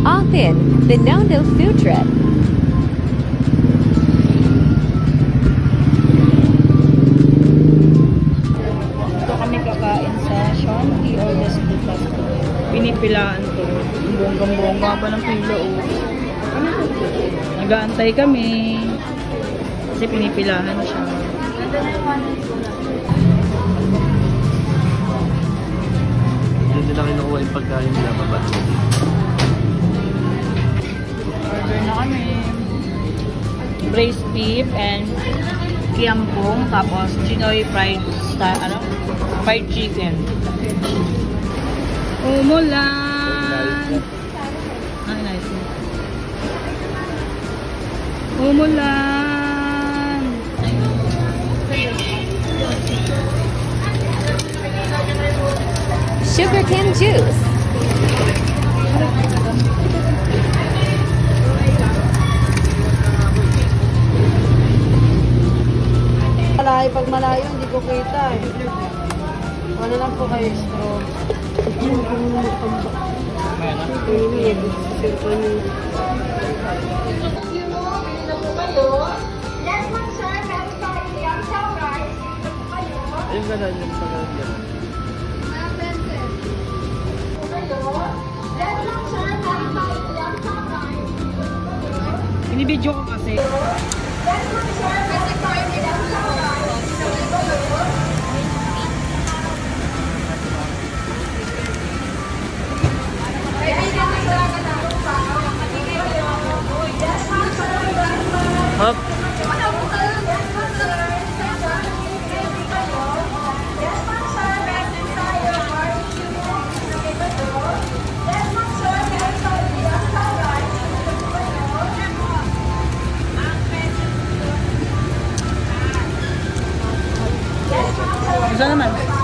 Often, Binondo Food Trip. Ito kami kakain sa Shanti or Desbutas. Pinipilaan to. Bonggang-bongga pa ng pila o. Nag-aantay kami. Kasi pinipilahan siya. Hindi na kinukuha yung pagkain nila baba. Order na kami. Braised beef and kiampong. Tapos Chinoy fried chicken. Umulan! Ay, nice. Umulan! Sugarcane juice. Pag malayo, hindi ko kita eh. Ano lang po kayo, straw. Ayun gano'n yung sa gano'n. Binibidyo ko kasi. Hop! Gusto naman.